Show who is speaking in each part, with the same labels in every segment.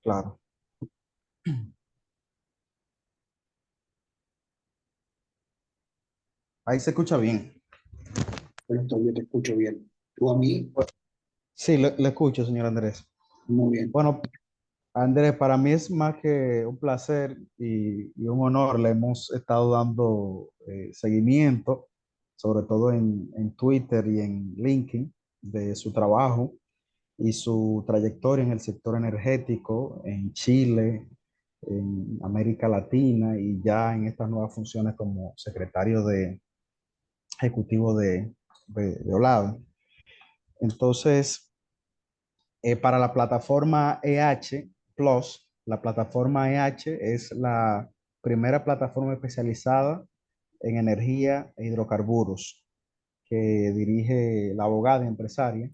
Speaker 1: claro. Ahí se escucha bien.
Speaker 2: Pero todavía te escucho bien. Tú a mí,
Speaker 1: Sí, le escucho, señor Andrés.
Speaker 2: muy bien.
Speaker 1: Bueno, Andrés, para mí es más que un placer y un honor. Le hemos estado dando seguimiento, sobre todo en Twitter y en LinkedIn, de su trabajo y su trayectoria en el sector energético en Chile, en América Latina y ya en estas nuevas funciones como secretario ejecutivo de Olave. Entonces, para la plataforma EH Plus, la plataforma EH es la primera plataforma especializada en energía e hidrocarburos que dirige la abogada y empresaria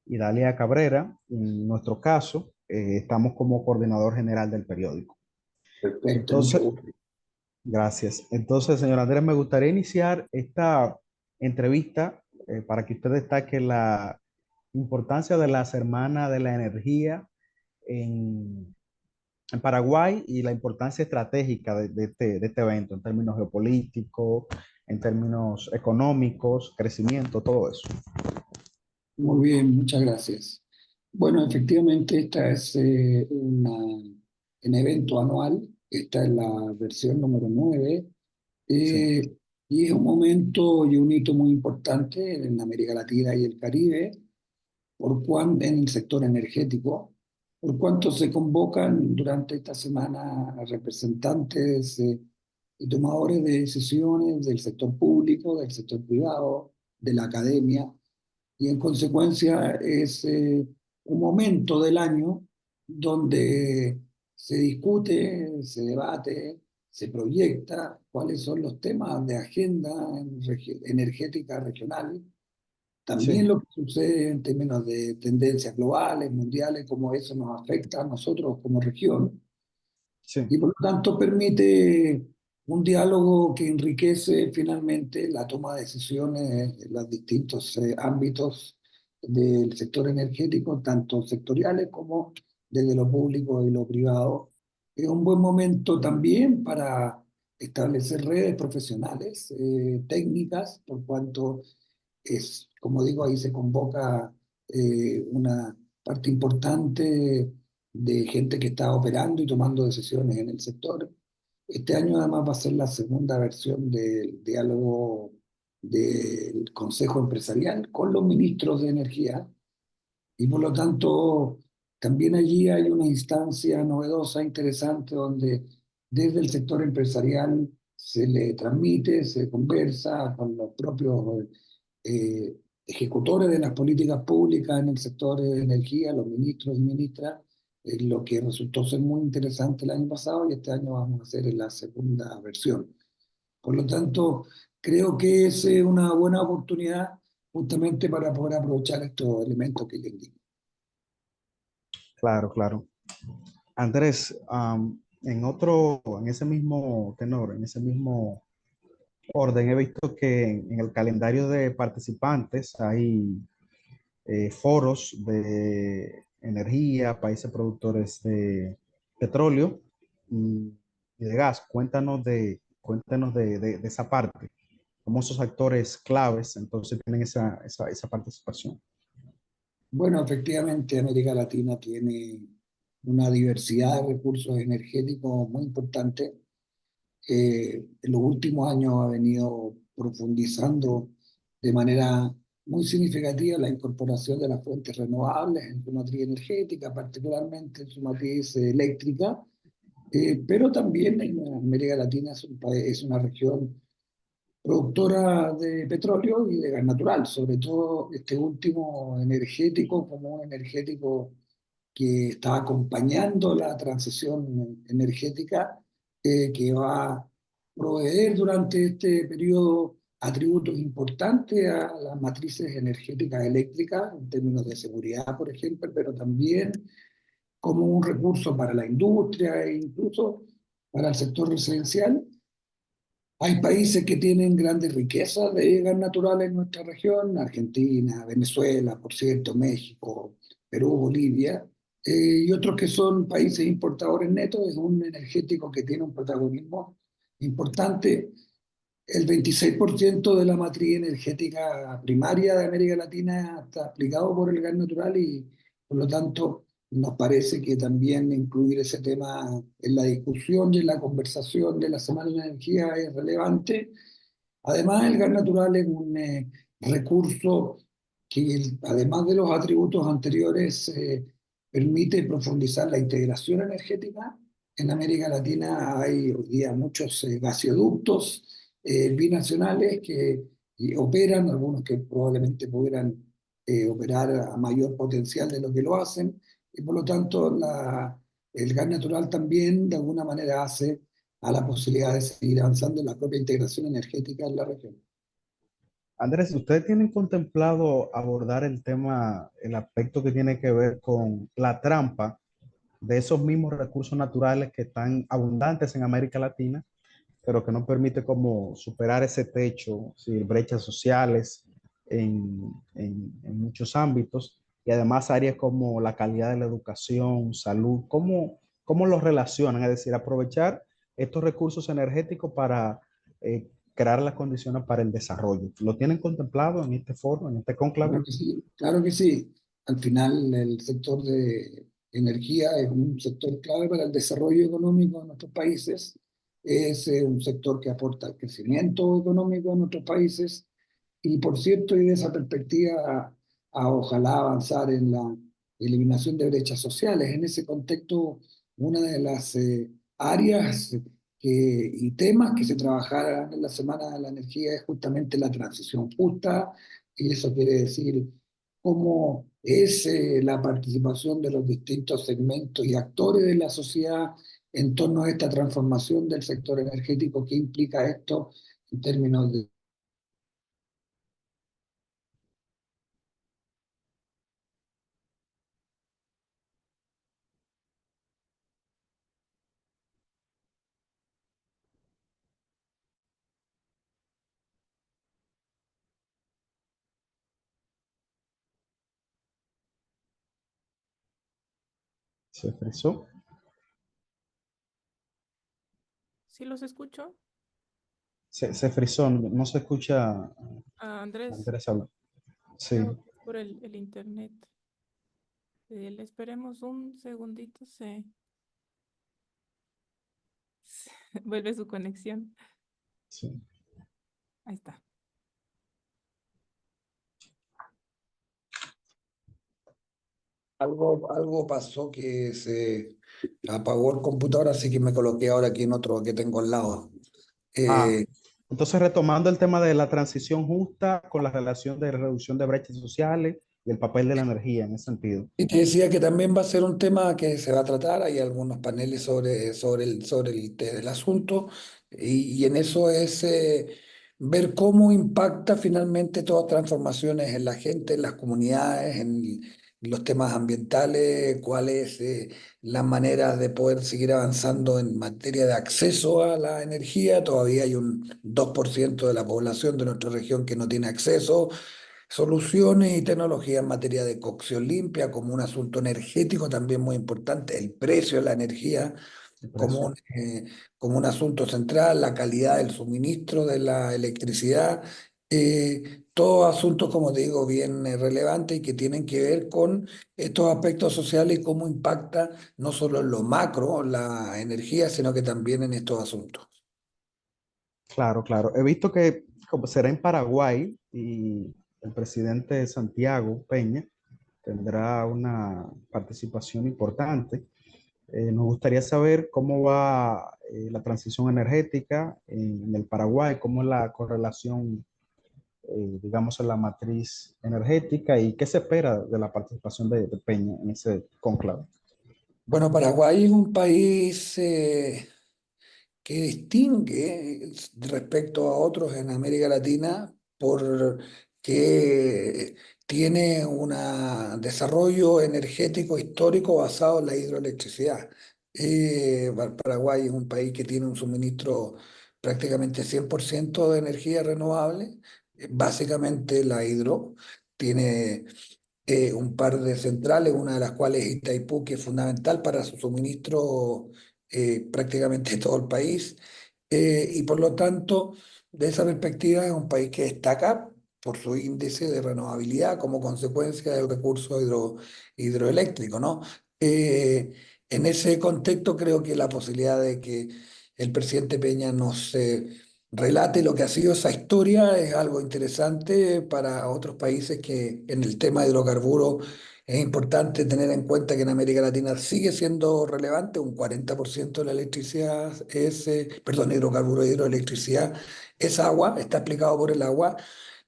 Speaker 1: Idalia Cabrera. En nuestro caso, estamos como coordinador general del periódico.
Speaker 2: Perfecto, mucho
Speaker 1: Entonces,
Speaker 2: gusto.
Speaker 1: gracias. Entonces, señor Andrés, me gustaría iniciar esta entrevista para que usted destaque la importancia de las hermanas de la energía en, en Paraguay y la importancia estratégica de este evento en términos geopolíticos, en términos económicos, crecimiento, todo eso.
Speaker 2: Muy bien, muchas gracias. Bueno, efectivamente, esta es un evento anual. Esta es la versión número 9.
Speaker 1: Sí,
Speaker 2: eh, y es un momento y un hito muy importante en América Latina y el Caribe, en el sector energético, por cuanto se convocan durante esta semana a representantes y tomadores de decisiones del sector público, del sector privado, de la academia, y en consecuencia es un momento del año donde se discute, se debate, se proyecta cuáles son los temas de agenda energética regional, también
Speaker 1: sí,
Speaker 2: lo que sucede en términos de tendencias globales, mundiales, cómo eso nos afecta a nosotros como región,
Speaker 1: sí,
Speaker 2: y por lo tanto permite un diálogo que enriquece finalmente la toma de decisiones en los distintos ámbitos del sector energético, tanto sectoriales como desde lo público y lo privado. Es un buen momento también para establecer redes profesionales, técnicas, por cuanto es, como digo, ahí se convoca una parte importante de gente que está operando y tomando decisiones en el sector. Este año además va a ser la segunda versión del diálogo del Consejo Empresarial con los ministros de Energía, y por lo tanto también allí hay una instancia novedosa, interesante, donde desde el sector empresarial se le transmite, se conversa con los propios ejecutores de las políticas públicas en el sector de energía, los ministros y ministras, lo que resultó ser muy interesante el año pasado, y este año vamos a hacer en la segunda versión. Por lo tanto, creo que es una buena oportunidad justamente para poder aprovechar estos elementos que le indico.
Speaker 1: claro, claro. Andrés, en ese mismo tenor, en ese mismo orden, he visto que en el calendario de participantes hay foros de energía, países productores de petróleo y de gas. Cuéntanos de esa parte, cómo esos actores claves entonces tienen esa participación.
Speaker 2: Bueno, efectivamente, América Latina tiene una diversidad de recursos energéticos muy importante. En los últimos años ha venido profundizando de manera muy significativa la incorporación de las fuentes renovables en su matriz energética, particularmente en su matriz eléctrica, pero también en América Latina es una región productora de petróleo y de gas natural, sobre todo este último energético como un energético que está acompañando la transición energética, que va a proveer durante este periodo atributos importantes a las matrices energéticas eléctricas en términos de seguridad, por ejemplo, pero también como un recurso para la industria e incluso para el sector residencial. Hay países que tienen grandes riquezas de gas natural en nuestra región: Argentina, Venezuela, por cierto, México, Perú, Bolivia. y otros que son países importadores netos. Es un energético que tiene un protagonismo importante. El 26% de la matriz energética primaria de América Latina está explicado por el gas natural y por lo tanto nos parece que también incluir ese tema en la discusión y en la conversación de la Semana de la Energía es relevante. Además, el gas natural es un recurso que, además de los atributos anteriores, permite profundizar la integración energética. En América Latina hay hoy día muchos gasoductos binacionales que y operan, algunos que probablemente pudieran operar a mayor potencial de lo que lo hacen, y por lo tanto el gas natural también de alguna manera hace a la posibilidad de seguir avanzando en la propia integración energética en la región.
Speaker 1: Andrés, ¿ustedes tienen contemplado abordar el tema, el aspecto que tiene que ver con la trampa de esos mismos recursos naturales que están abundantes en América Latina, pero que no permite como superar ese techo, sí, brechas sociales en muchos ámbitos y además áreas como la calidad de la educación, salud? ¿Cómo los relacionan? Es decir, aprovechar estos recursos energéticos para crear las condiciones para el desarrollo. ¿Lo tienen contemplado en este foro, en este cónclave?
Speaker 2: Claro que sí, claro que sí. Al final, el sector de energía es un sector clave para el desarrollo económico de nuestros países. Es un sector que aporta al crecimiento económico de nuestros países. Y por cierto, y de esa perspectiva, ojalá avanzar en la eliminación de brechas sociales. En ese contexto, una de las áreas y temas que se trabajarán en la Semana de la Energía es justamente la transición justa, y eso quiere decir cómo es la participación de los distintos segmentos y actores de la sociedad en torno a esta transformación del sector energético. ¿Qué implica esto en términos de
Speaker 1: Se frizó.
Speaker 3: Sí los escucho.
Speaker 1: Se frizó, no se escucha a
Speaker 3: Andrés,
Speaker 1: Andrés hablar. Sí,
Speaker 3: creo que es por el internet. Le esperemos un segundito, vuelve su conexión.
Speaker 1: sí.
Speaker 3: Ahí está.
Speaker 2: algo pasó que se apagó el computador, así que me coloqué ahora aquí en otro que tengo al lado.
Speaker 1: Ah,
Speaker 2: Eh,
Speaker 1: entonces retomando el tema de la transición justa con la relación de reducción de brechas sociales y el papel de la energía en ese sentido.
Speaker 2: y te decía que también va a ser un tema que se va a tratar. Hay algunos paneles sobre el asunto, y en eso es ver cómo impacta finalmente todas las transformaciones en la gente, en las comunidades, en los temas ambientales, cuáles las maneras de poder seguir avanzando en materia de acceso a la energía. Todavía hay un 2% de la población de nuestra región que no tiene acceso. Soluciones y tecnología en materia de cocción limpia, como un asunto energético también muy importante, el precio de la energía
Speaker 1: El
Speaker 2: como
Speaker 1: precio.
Speaker 2: como un asunto central, la calidad del suministro de la electricidad, todos asuntos, como te digo, bien relevantes y que tienen que ver con estos aspectos sociales y cómo impacta no solo en lo macro la energía, sino que también en estos asuntos.
Speaker 1: Claro, claro. He visto que como será en Paraguay y el presidente Santiago Peña tendrá una participación importante. Nos gustaría saber cómo va la transición energética en el Paraguay, cómo es la correlación, digamos, en la matriz energética y qué se espera de la participación de Peña en ese conclave.
Speaker 2: Bueno, Paraguay es un país que distingue respecto a otros en América Latina por que tiene un desarrollo energético histórico basado en la hidroelectricidad. Paraguay es un país que tiene un suministro prácticamente 100% de energía renovable, básicamente la hidro. Tiene un par de centrales, una de las cuales es Itaipú, que es fundamental para su suministro prácticamente de todo el país. Y por lo tanto, de esa perspectiva, es un país que destaca por su índice de renovabilidad como consecuencia del recurso hidroeléctrico, ¿no? Eh, en ese contexto, creo que la posibilidad de que el presidente Peña nos relate lo que ha sido esa historia es algo interesante para otros países que en el tema de hidrocarburos es importante tener en cuenta que en América Latina sigue siendo relevante, un 40% de la electricidad es, perdón, hidrocarburos, hidroelectricidad es agua, está explicado por el agua.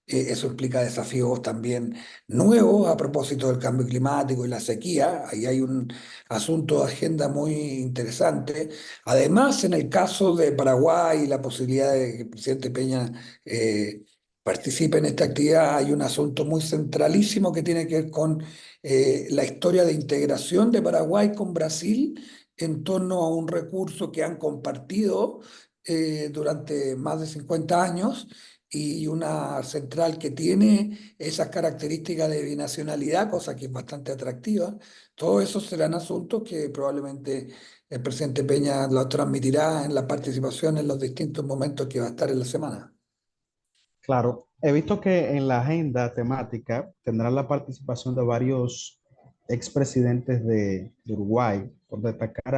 Speaker 2: Eso implica desafíos también nuevos a propósito del cambio climático y la sequía. Ahí hay un asunto de agenda muy interesante. Además, en el caso de Paraguay y la posibilidad de que el presidente Peña participe en esta actividad, hay un asunto muy centralísimo que tiene que ver con la historia de integración de Paraguay con Brasil en torno a un recurso que han compartido durante más de 50 años y una central que tiene esas características de binacionalidad, cosa que es bastante atractiva. Todos esos serán asuntos que probablemente el presidente Peña los transmitirá en la participación en los distintos momentos que va a estar en la semana.
Speaker 1: Claro, he visto que en la agenda temática tendrá la participación de varios expresidentes de Uruguay, por destacar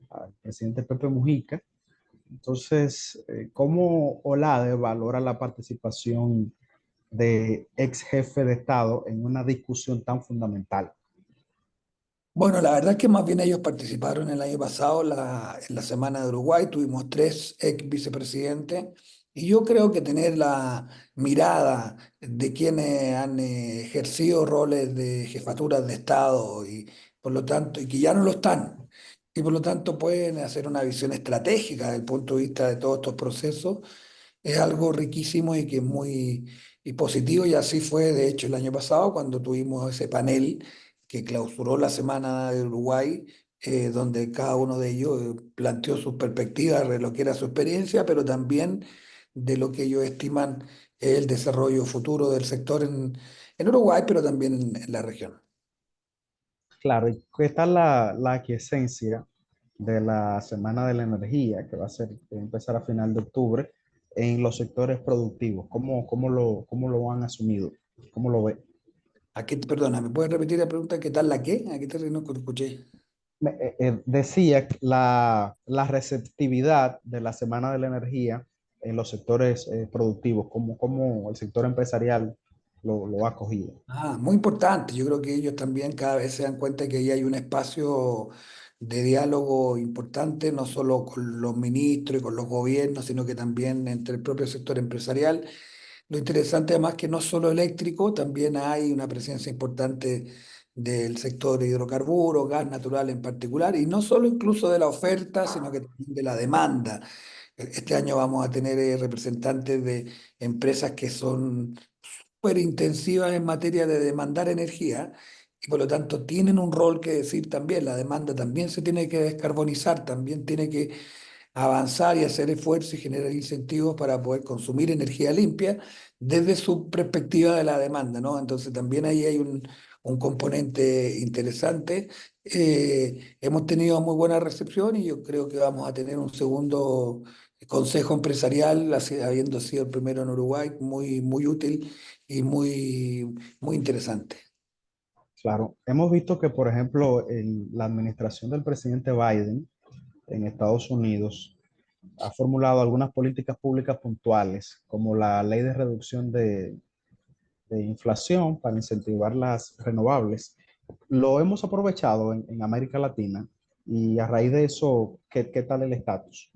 Speaker 1: al presidente Pepe Mujica. Entonces, ¿cómo OLADE valora la participación de ex jefe de Estado en una discusión tan fundamental?
Speaker 2: Bueno, la verdad es que más bien ellos participaron el año pasado en la Semana de Uruguay, tuvimos tres ex vicepresidentes y yo creo que tener la mirada de quienes han ejercido roles de jefaturas de Estado y por lo tanto, y que ya no lo están, y por lo tanto pueden hacer una visión estratégica desde el punto de vista de todos estos procesos, es algo riquísimo y que es muy y positivo, y así fue de hecho el año pasado cuando tuvimos ese panel que clausuró la Semana de Uruguay, donde cada uno de ellos planteó sus perspectivas de lo que era su experiencia, pero también de lo que ellos estiman el desarrollo futuro del sector en Uruguay, pero también en la región.
Speaker 1: Claro, ¿y qué tal la aquiescencia de la Semana de la Energía, que va a empezar a final de octubre, en los sectores productivos? ¿Cómo lo han asumido? ¿Cómo lo ve?
Speaker 2: Perdona, ¿me puedes repetir la pregunta? ¿Qué tal la qué? ¿A qué te no escuché?
Speaker 1: Decía que la receptividad de la Semana de la Energía en los sectores productivos, cómo el sector empresarial lo ha acogido.
Speaker 2: Ah, muy importante. Yo creo que ellos también cada vez se dan cuenta que ahí hay un espacio de diálogo importante, no solo con los ministros y con los gobiernos, sino que también entre el propio sector empresarial. Lo interesante además que no solo eléctrico, también hay una presencia importante del sector hidrocarburos, gas natural en particular, y no solo incluso de la oferta, sino que también de la demanda. Este año vamos a tener representantes de empresas que son súper intensivas en materia de demandar energía y por lo tanto tienen un rol que decir también. La demanda también se tiene que descarbonizar, también tiene que avanzar y hacer esfuerzos y generar incentivos para poder consumir energía limpia desde su perspectiva de la demanda, ¿no? Entonces también ahí hay un componente interesante. Hemos tenido muy buena recepción y yo creo que vamos a tener un segundo consejo empresarial, habiendo sido el primero en Uruguay, muy, muy útil y muy interesante.
Speaker 1: Claro, hemos visto que, por ejemplo, la administración del presidente Biden en Estados Unidos ha formulado algunas políticas públicas puntuales, como la ley de reducción de inflación para incentivar las renovables. Lo hemos aprovechado en América Latina y a raíz de eso, ¿qué tal el estatus?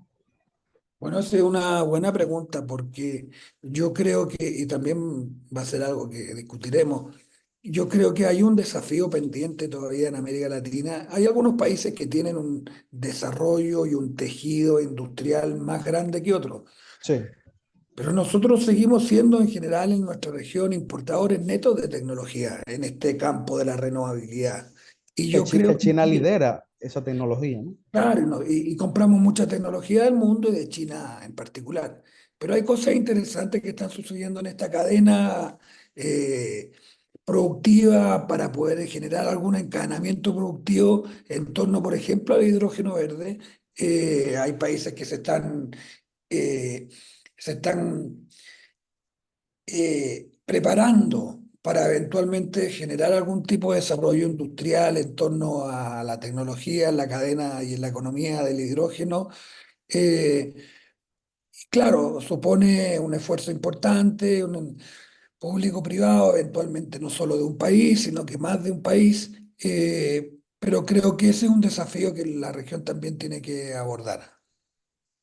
Speaker 2: Bueno, esa es una buena pregunta porque yo creo que, y también va a ser algo que discutiremos, yo creo que hay un desafío pendiente todavía en América Latina. Hay algunos países que tienen un desarrollo y un tejido industrial más grande que otros,
Speaker 1: Sí,
Speaker 2: pero nosotros seguimos siendo en general en nuestra región importadores netos de tecnología en este campo de la renovabilidad. Y yo
Speaker 1: Que
Speaker 2: creo
Speaker 1: China
Speaker 2: que
Speaker 1: lidera esa tecnología, ¿no?
Speaker 2: claro, ¿no? Y compramos mucha tecnología del mundo y de China en particular. Pero hay cosas interesantes que están sucediendo en esta cadena. productiva para poder generar algún encadenamiento productivo en torno, por ejemplo, al hidrógeno verde. Hay países que eh, se están preparando para eventualmente generar algún tipo de desarrollo industrial en torno a la tecnología, en la cadena y en la economía del hidrógeno. Eh, claro, supone un esfuerzo importante, un público-privado, eventualmente no solo de un país, sino que más de un país, pero creo que ese es un desafío que la región también tiene que abordar.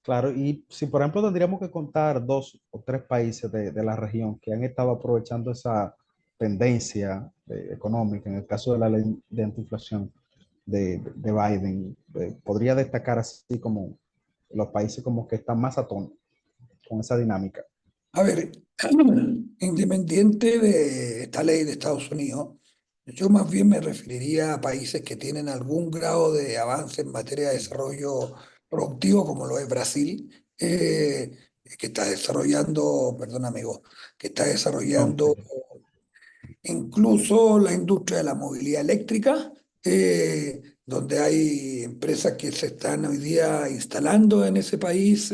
Speaker 1: Claro, y si por ejemplo tendríamos que contar dos o tres países de la región que han estado aprovechando esa tendencia económica, en el caso de la ley de antiinflación de Biden, podría destacar así como los países como que están más a tono con esa dinámica.
Speaker 2: A ver, independiente de esta ley de Estados Unidos, yo más bien me referiría a países que tienen algún grado de avance en materia de desarrollo productivo, como lo es Brasil, que está desarrollando, perdón amigo, que está
Speaker 1: Ok.
Speaker 2: desarrollando incluso la industria de la movilidad eléctrica, donde hay empresas que se están hoy día instalando en ese país,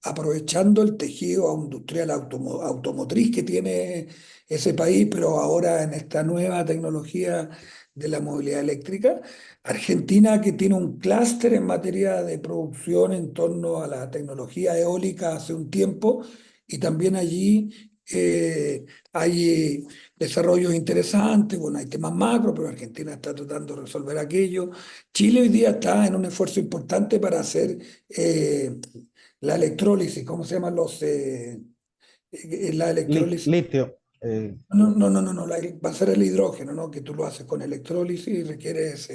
Speaker 2: aprovechando el tejido industrial automotriz que tiene ese país, pero ahora en esta nueva tecnología de la movilidad eléctrica. Argentina, que tiene un clúster en materia de producción en torno a la tecnología eólica hace un tiempo, y también allí hay desarrollos interesantes. Bueno, hay temas macro, pero Argentina está tratando de resolver aquello. Chile hoy día está en un esfuerzo importante para hacer la electrólisis. ¿Cómo se llaman la electrólisis?
Speaker 1: Litio,
Speaker 2: No, no, no, no, no, va a ser el hidrógeno, ¿no? Que tú lo haces con electrólisis y requieres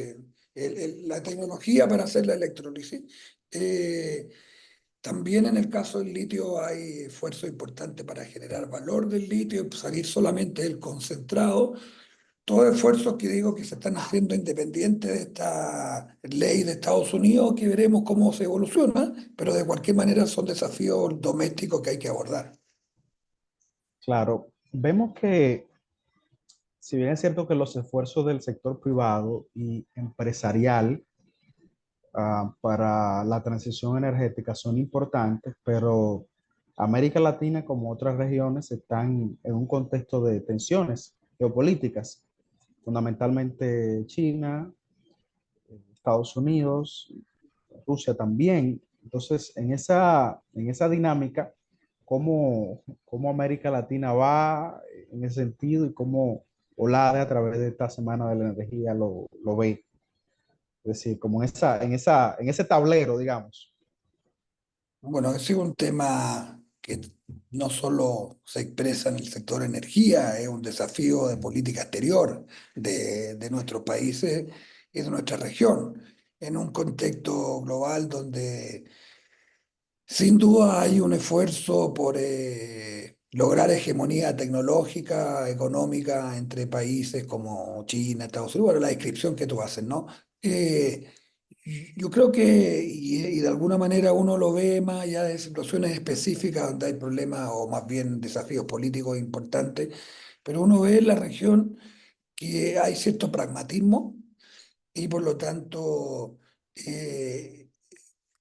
Speaker 2: la tecnología para hacer la electrólisis. Eh, También en el caso del litio hay esfuerzo importante para generar valor del litio, salir solamente del concentrado. Todos esfuerzos que digo que se están haciendo independiente de esta ley de Estados Unidos, que veremos cómo se evoluciona, pero de cualquier manera son desafíos domésticos que hay que abordar.
Speaker 1: claro. Vemos que si bien es cierto que los esfuerzos del sector privado y empresarial para la transición energética son importantes, pero América Latina, como otras regiones, están en un contexto de tensiones geopolíticas, fundamentalmente China, Estados Unidos, Rusia también. Entonces, en esa dinámica, ¿cómo América Latina va en ese sentido y cómo OLADE a través de esta Semana de la Energía lo ve? Es decir, como en ese tablero, digamos.
Speaker 2: Bueno, ese es un tema que no solo se expresa en el sector energía, es un desafío de política exterior de nuestros países y de nuestra región, en un contexto global donde sin duda hay un esfuerzo por lograr hegemonía tecnológica, económica entre países como China, Estados Unidos, bueno, la descripción que tú haces, ¿no? Eh, yo creo que, y de alguna manera uno lo ve más allá de situaciones específicas donde hay problemas o más bien desafíos políticos importantes, pero uno ve en la región que hay cierto pragmatismo y por lo tanto... eh,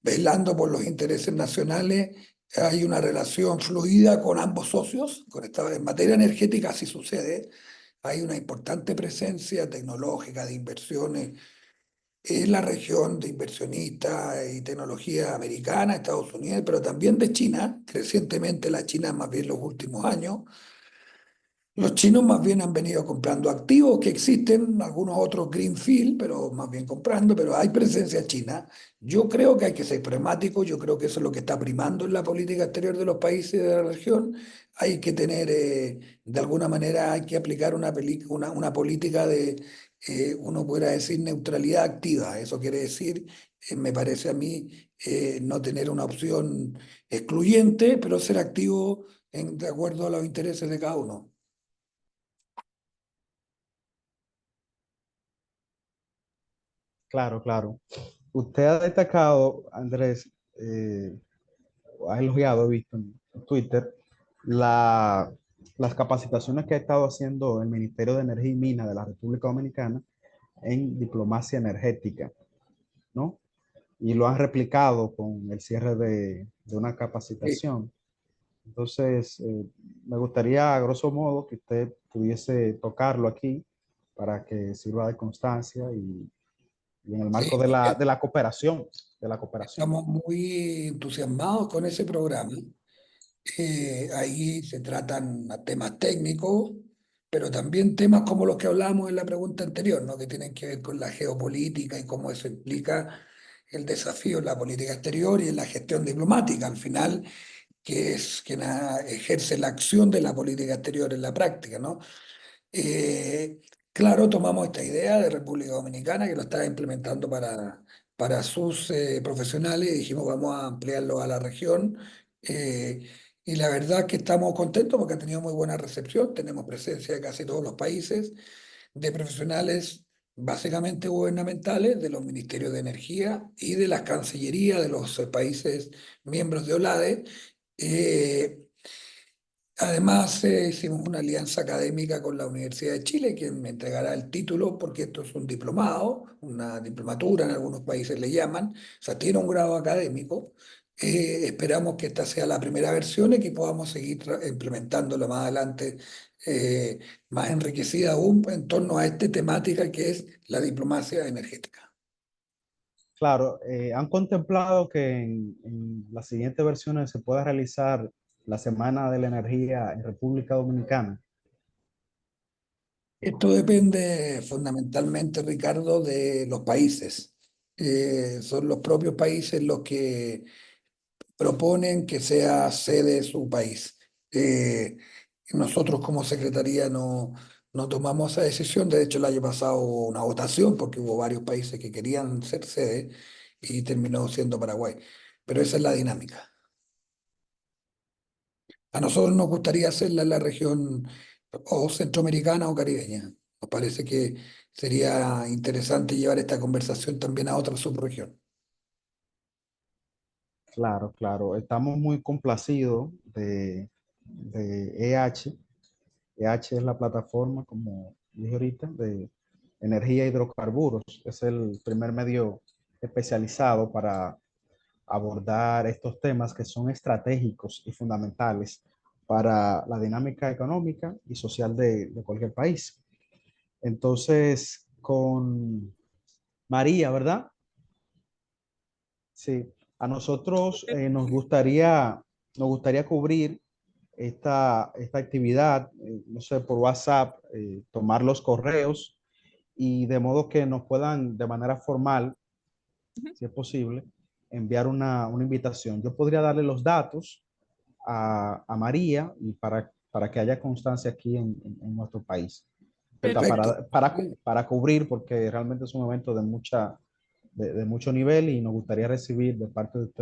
Speaker 2: velando por los intereses nacionales, hay una relación fluida con ambos socios. En materia energética así sucede. Hay una importante presencia tecnológica de inversiones en la región, de inversionistas y tecnología americana, Estados Unidos, pero también de China. Crecientemente la China, más bien los últimos años, los chinos más bien han venido comprando activos que existen, algunos otros greenfield, pero más bien comprando, pero hay presencia china. Yo creo que hay que ser pragmático, yo creo que eso es lo que está primando en la política exterior de los países de la región. Hay que tener, de alguna manera, hay que aplicar una política de, uno podría decir, neutralidad activa. Eso quiere decir, me parece a mí, no tener una opción excluyente, pero ser activo de acuerdo a los intereses de cada uno.
Speaker 1: Claro, claro. Usted ha destacado, Andrés, ha elogiado, he visto en Twitter, la las capacitaciones que ha estado haciendo el Ministerio de Energía y Minas de la República Dominicana en diplomacia energética, ¿no? Y lo han replicado con el cierre de una
Speaker 2: Sí,
Speaker 1: capacitación. Entonces, me gustaría, a grosso modo, que usted pudiese tocarlo aquí para que sirva de constancia y en el
Speaker 2: sí,
Speaker 1: marco de la cooperación, de la cooperación.
Speaker 2: estamos muy entusiasmados con ese programa. Ahí se tratan temas técnicos, pero también temas como los que hablábamos en la pregunta anterior, ¿no? Que tienen que ver con la geopolítica y cómo eso implica el desafío en la política exterior y en la gestión diplomática, al final, que es quien ejerce la acción de la política exterior en la práctica, ¿no? Eh, claro, tomamos esta idea de República Dominicana que lo está implementando para sus profesionales y dijimos vamos a ampliarlo a la región. eh, y la verdad es que estamos contentos porque ha tenido muy buena recepción. Tenemos presencia de casi todos los países, de profesionales básicamente gubernamentales, de los ministerios de energía y de las cancillerías de los países miembros de OLADE. Eh, Además, hicimos una alianza académica con la Universidad de Chile, quien me entregará el título, porque esto es un diplomado, una diplomatura, en algunos países le llaman, o sea, tiene un grado académico. Esperamos que esta sea la primera versión y que podamos seguir implementándolo más adelante, eh, más enriquecida aún en torno a esta temática que es la diplomacia energética.
Speaker 1: Claro, ¿han contemplado que en las siguientes versiones se pueda realizar la Semana de la Energía en República Dominicana?
Speaker 2: Esto depende fundamentalmente, Ricardo, de los países. Son los propios países los que proponen que sea sede su país. Nosotros como Secretaría no tomamos esa decisión. De hecho, el año pasado hubo una votación porque hubo varios países que querían ser sede y terminó siendo Paraguay. Pero esa es la dinámica. A nosotros nos gustaría hacerla en la región o centroamericana o caribeña. Nos parece que sería interesante llevar esta conversación también a otra subregión.
Speaker 1: Claro, claro. Estamos muy complacidos de EH. EH es la plataforma, como dije ahorita, de energía e hidrocarburos. Es el primer medio especializado para abordar estos temas que son estratégicos y fundamentales para la dinámica económica y social de cualquier país. Entonces, con María, ¿verdad? Sí, a nosotros nos gustaría cubrir esta actividad, no sé, por WhatsApp, tomar los correos y de modo que nos puedan de manera formal,
Speaker 3: Ujú.
Speaker 1: si es posible, enviar una invitación. Yo podría darle los datos a María y para que haya constancia aquí en nuestro país, ¿verdad?
Speaker 2: Perfecto.
Speaker 1: Para cubrir, porque realmente es un evento de mucho nivel y nos gustaría recibir de parte de ustedes